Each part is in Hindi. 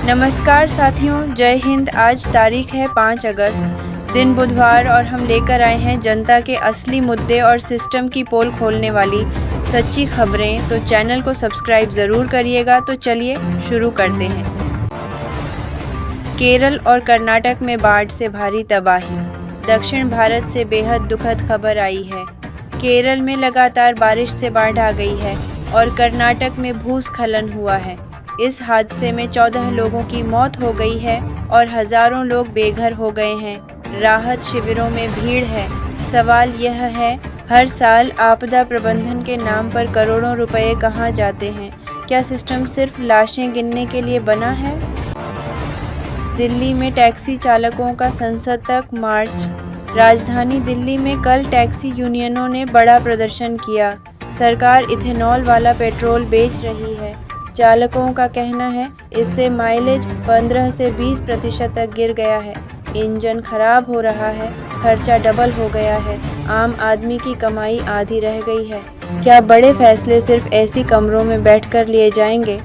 नमस्कार साथियों, जय हिंद। आज तारीख है 5 अगस्त, दिन बुधवार, और हम लेकर आए हैं जनता के असली मुद्दे और सिस्टम की पोल खोलने वाली सच्ची खबरें। तो चैनल को सब्सक्राइब ज़रूर करिएगा। तो चलिए शुरू करते हैं। केरल और कर्नाटक में बाढ़ से भारी तबाही। दक्षिण भारत से बेहद दुखद खबर आई है। केरल में लगातार बारिश से बाढ़ आ गई है और कर्नाटक में भूस्खलन हुआ है। इस हादसे में 14 लोगों की मौत हो गई है और हजारों लोग बेघर हो गए हैं। राहत शिविरों में भीड़ है। सवाल यह है, हर साल आपदा प्रबंधन के नाम पर करोड़ों रुपए कहाँ जाते हैं? क्या सिस्टम सिर्फ लाशें गिनने के लिए बना है? दिल्ली में टैक्सी चालकों का संसद तक मार्च। राजधानी दिल्ली में कल टैक्सी यूनियनों ने बड़ा प्रदर्शन किया। सरकार इथेनॉल वाला पेट्रोल बेच रही है। चालकों का कहना है इससे माइलेज 15 से 20% तक गिर गया है। इंजन खराब हो रहा है, खर्चा डबल हो गया है, आम आदमी की कमाई आधी रह गई है। क्या बड़े फैसले सिर्फ ऐसी कमरों में बैठकर लिए जाएंगे?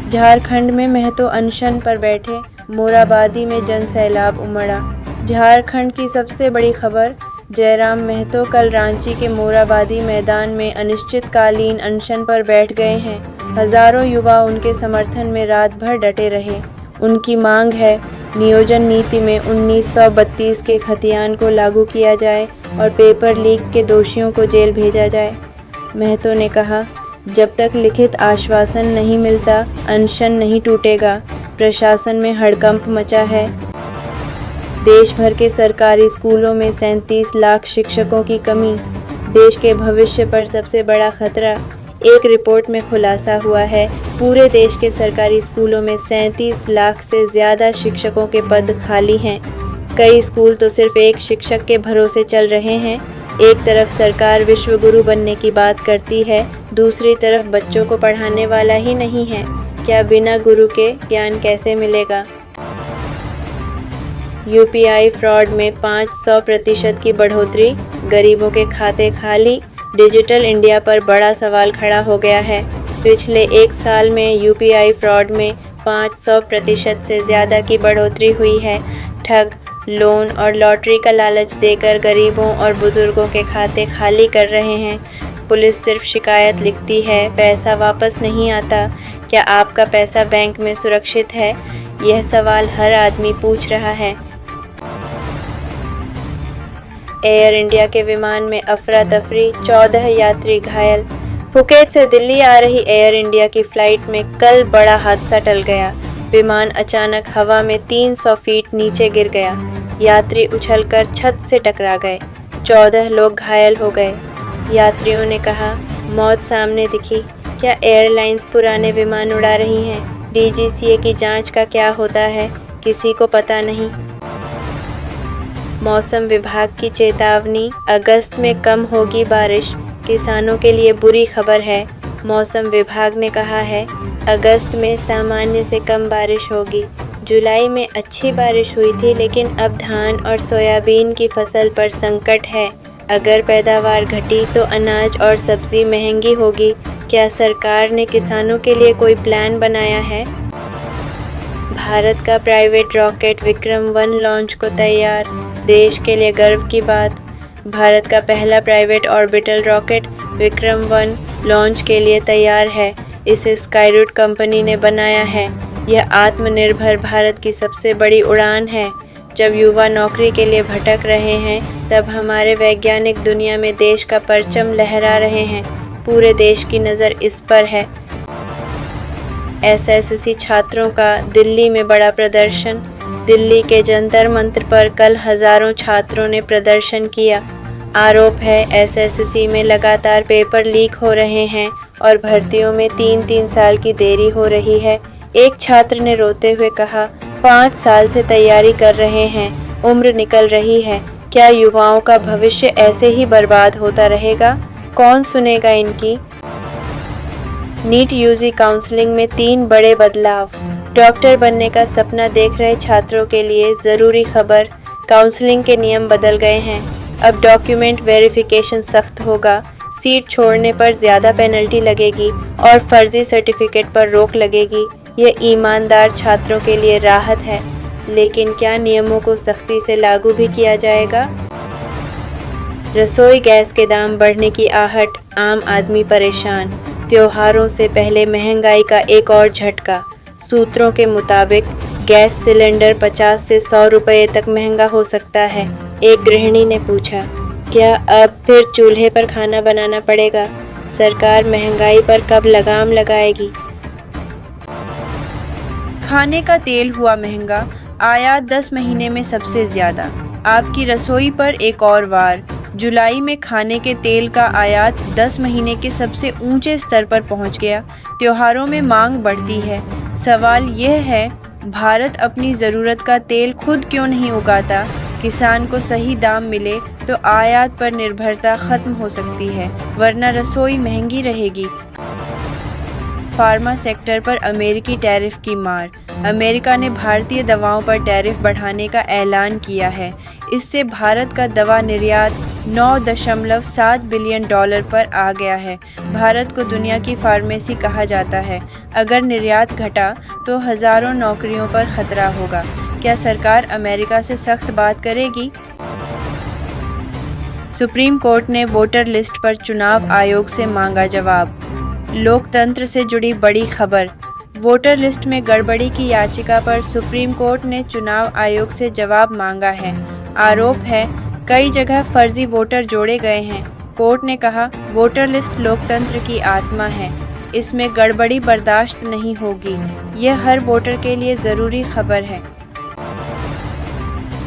झारखंड में महतो अनशन पर बैठे, मोराबादी में जनसैलाब उमड़ा। झारखंड की सबसे बड़ी खबर, जयराम महतो कल रांची के मोराबादी मैदान में अनिश्चितकालीन अनशन पर बैठ गए हैं। हजारों युवा उनके समर्थन में रात भर डटे रहे। उनकी मांग है नियोजन नीति में 1932 के खतियान को लागू किया जाए और पेपर लीक के दोषियों को जेल भेजा जाए। महतो ने कहा, जब तक लिखित आश्वासन नहीं मिलता अनशन नहीं टूटेगा। प्रशासन में हड़कंप मचा है। देश भर के सरकारी स्कूलों में 37 लाख शिक्षकों की कमी। देश के भविष्य पर सबसे बड़ा खतरा। एक रिपोर्ट में खुलासा हुआ है, पूरे देश के सरकारी स्कूलों में 37 लाख से ज़्यादा शिक्षकों के पद खाली हैं। कई स्कूल तो सिर्फ एक शिक्षक के भरोसे चल रहे हैं। एक तरफ सरकार विश्व गुरु बनने की बात करती है, दूसरी तरफ बच्चों को पढ़ाने वाला ही नहीं है। क्या बिना गुरु के ज्ञान कैसे मिलेगा? यूपीआई फ्रॉड में 500% की बढ़ोतरी, गरीबों के खाते खाली। डिजिटल इंडिया पर बड़ा सवाल खड़ा हो गया है। पिछले एक साल में यूपीआई फ्रॉड में 500% से ज़्यादा की बढ़ोतरी हुई है। ठग लोन और लॉटरी का लालच देकर गरीबों और बुजुर्गों के खाते खाली कर रहे हैं। पुलिस सिर्फ शिकायत लिखती है, पैसा वापस नहीं आता। क्या आपका पैसा बैंक में सुरक्षित है? यह सवाल हर आदमी पूछ रहा है। एयर इंडिया के विमान में अफरा तफरी, 14 यात्री घायल। फुकेत से दिल्ली आ रही एयर इंडिया की फ्लाइट में कल बड़ा हादसा टल गया। विमान अचानक हवा में 300 फीट नीचे गिर गया। यात्री उछलकर छत से टकरा गए। 14 लोग घायल हो गए। यात्रियों ने कहा, मौत सामने दिखी। क्या एयरलाइंस पुराने विमान उड़ा रही हैं? डीजीसीए की जांच का क्या होता है, किसी को पता नहीं। मौसम विभाग की चेतावनी, अगस्त में कम होगी बारिश। किसानों के लिए बुरी खबर है। मौसम विभाग ने कहा है अगस्त में सामान्य से कम बारिश होगी। जुलाई में अच्छी बारिश हुई थी, लेकिन अब धान और सोयाबीन की फसल पर संकट है। अगर पैदावार घटी तो अनाज और सब्जी महंगी होगी। क्या सरकार ने किसानों के लिए कोई प्लान बनाया है? भारत का प्राइवेट रॉकेट विक्रम-1 लॉन्च को तैयार। देश के लिए गर्व की बात। भारत का पहला प्राइवेट ऑर्बिटल रॉकेट विक्रम-1 लॉन्च के लिए तैयार है। इसे स्काईरूट कंपनी ने बनाया है। यह आत्मनिर्भर भारत की सबसे बड़ी उड़ान है। जब युवा नौकरी के लिए भटक रहे हैं, तब हमारे वैज्ञानिक दुनिया में देश का परचम लहरा रहे हैं। पूरे देश की नज़र इस पर है। एसएससी छात्रों का दिल्ली में बड़ा प्रदर्शन। दिल्ली के जंतर मंतर पर कल हजारों छात्रों ने प्रदर्शन किया। आरोप है एसएससी में लगातार पेपर लीक हो रहे हैं और भर्तियों में 3-3 साल की देरी हो रही है। एक छात्र ने रोते हुए कहा, 5 साल से तैयारी कर रहे हैं, उम्र निकल रही है। क्या युवाओं का भविष्य ऐसे ही बर्बाद होता रहेगा? कौन सुनेगा इनकी? नीट यूजी काउंसलिंग में 3 बड़े बदलाव। डॉक्टर बनने का सपना देख रहे छात्रों के लिए ज़रूरी खबर, काउंसलिंग के नियम बदल गए हैं। अब डॉक्यूमेंट वेरिफिकेशन सख्त होगा। सीट छोड़ने पर ज़्यादा पेनल्टी लगेगी और फर्जी सर्टिफिकेट पर रोक लगेगी। यह ईमानदार छात्रों के लिए राहत है, लेकिन क्या नियमों को सख्ती से लागू भी किया जाएगा? रसोई गैस के दाम बढ़ने की आहट, आम आदमी परेशान। त्योहारों से पहले महंगाई का एक और झटका। सूत्रों के मुताबिक गैस सिलेंडर 50 से 100 रुपये तक महंगा हो सकता है। एक गृहिणी ने पूछा, क्या अब फिर चूल्हे पर खाना बनाना पड़ेगा? सरकार महंगाई पर कब लगाम लगाएगी? खाने का तेल हुआ महंगा, आयात 10 महीने में सबसे ज़्यादा। आपकी रसोई पर एक और वार। जुलाई में खाने के तेल का आयात 10 महीने के सबसे ऊंचे स्तर पर पहुंच गया। त्योहारों में मांग बढ़ती है। सवाल यह है, भारत अपनी ज़रूरत का तेल खुद क्यों नहीं उगाता? किसान को सही दाम मिले तो आयात पर निर्भरता खत्म हो सकती है, वरना रसोई महंगी रहेगी। फार्मा सेक्टर पर अमेरिकी टैरिफ की मार। अमेरिका ने भारतीय दवाओं पर टैरिफ बढ़ाने का ऐलान किया है। इससे भारत का दवा निर्यात $9.7 बिलियन पर आ गया है। भारत को दुनिया की फार्मेसी कहा जाता है। अगर निर्यात घटा तो हज़ारों नौकरियों पर खतरा होगा। क्या सरकार अमेरिका से सख्त बात करेगी? सुप्रीम कोर्ट ने वोटर लिस्ट पर चुनाव आयोग से मांगा जवाब। लोकतंत्र से जुड़ी बड़ी खबर। वोटर लिस्ट में गड़बड़ी की याचिका पर सुप्रीम कोर्ट ने चुनाव आयोग से जवाब मांगा है। आरोप है, कई जगह फर्जी वोटर जोड़े गए हैं। कोर्ट ने कहा, वोटर लिस्ट लोकतंत्र की आत्मा है, इसमें गड़बड़ी बर्दाश्त नहीं होगी। यह हर वोटर के लिए ज़रूरी खबर है।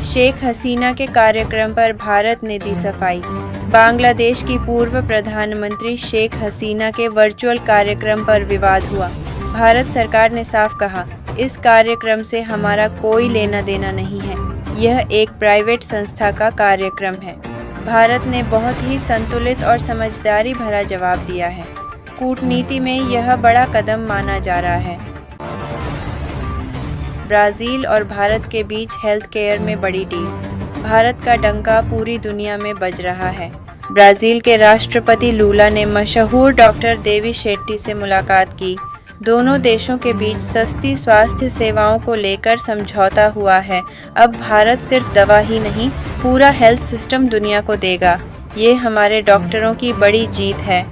शेख हसीना के कार्यक्रम पर भारत ने दी सफाई। बांग्लादेश की पूर्व प्रधानमंत्री शेख हसीना के वर्चुअल कार्यक्रम पर विवाद हुआ। भारत सरकार ने साफ कहा, इस कार्यक्रम से हमारा कोई लेना देना नहीं है। यह एक प्राइवेट संस्था का कार्यक्रम है। भारत ने बहुत ही संतुलित और समझदारी भरा जवाब दिया है। कूटनीति में यह बड़ा कदम माना जा रहा है। ब्राज़ील और भारत के बीच हेल्थ केयर में बड़ी डील। भारत का डंका पूरी दुनिया में बज रहा है। ब्राज़ील के राष्ट्रपति लूला ने मशहूर डॉक्टर देवी शेट्टी से मुलाकात की। दोनों देशों के बीच सस्ती स्वास्थ्य सेवाओं को लेकर समझौता हुआ है। अब भारत सिर्फ दवा ही नहीं, पूरा हेल्थ सिस्टम दुनिया को देगा। ये हमारे डॉक्टरों की बड़ी जीत है।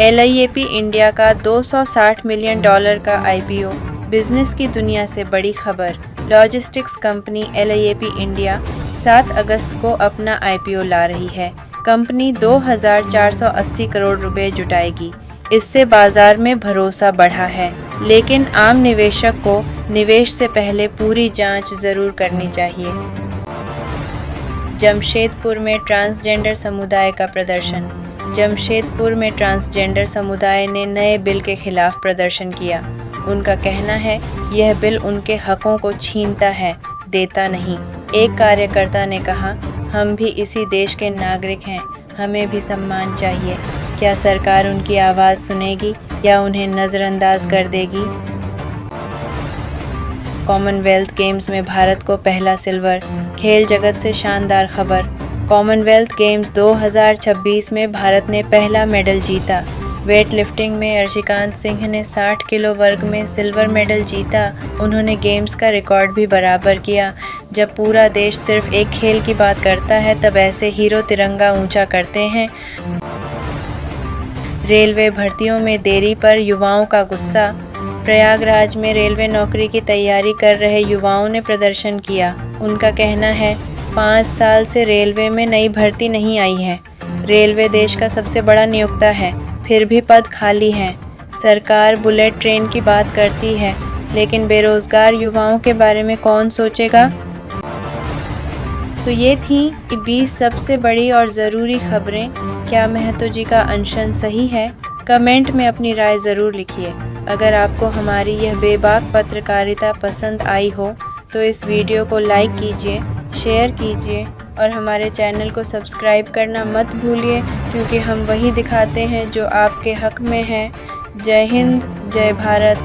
LIAP इंडिया का $260 मिलियन का IPO। बिजनेस की दुनिया से बड़ी खबर। लॉजिस्टिक्स कंपनी LIAP इंडिया 7 अगस्त को अपना IPO ला रही है। कंपनी 2,480 करोड़ रुपए जुटाएगी। इससे बाजार में भरोसा बढ़ा है, लेकिन आम निवेशक को निवेश से पहले पूरी जांच जरूर करनी चाहिए। जमशेदपुर में ट्रांसजेंडर समुदाय का प्रदर्शन। जमशेदपुर में ट्रांसजेंडर समुदाय ने नए बिल के खिलाफ प्रदर्शन किया। उनका कहना है, यह बिल उनके हकों को छीनता है, देता नहीं। एक कार्यकर्ता ने कहा, हम भी इसी देश के नागरिक हैं, हमें भी सम्मान चाहिए। क्या सरकार उनकी आवाज़ सुनेगी या उन्हें नज़रअंदाज कर देगी? कॉमनवेल्थ गेम्स में भारत को पहला सिल्वर। खेल जगत से शानदार खबर। कॉमनवेल्थ गेम्स 2026 में भारत ने पहला मेडल जीता। वेट लिफ्टिंग में अर्शिकांत सिंह ने 60 किलो वर्ग में सिल्वर मेडल जीता। उन्होंने गेम्स का रिकॉर्ड भी बराबर किया। जब पूरा देश सिर्फ एक खेल की बात करता है, तब ऐसे हीरो तिरंगा ऊंचा करते हैं। रेलवे भर्तियों में देरी पर युवाओं का गुस्सा। प्रयागराज में रेलवे नौकरी की तैयारी कर रहे युवाओं ने प्रदर्शन किया। उनका कहना है, 5 साल से रेलवे में नई भर्ती नहीं आई है। रेलवे देश का सबसे बड़ा नियोक्ता है, फिर भी पद खाली हैं। सरकार बुलेट ट्रेन की बात करती है, लेकिन बेरोजगार युवाओं के बारे में कौन सोचेगा? तो ये थी 20 सबसे बड़ी और ज़रूरी खबरें। क्या महतो जी का अनशन सही है? कमेंट में अपनी राय ज़रूर लिखिए। अगर आपको हमारी यह बेबाक पत्रकारिता पसंद आई हो तो इस वीडियो को लाइक कीजिए, शेयर कीजिए और हमारे चैनल को सब्सक्राइब करना मत भूलिए, क्योंकि हम वही दिखाते हैं जो आपके हक में है। जय हिंद, जय भारत।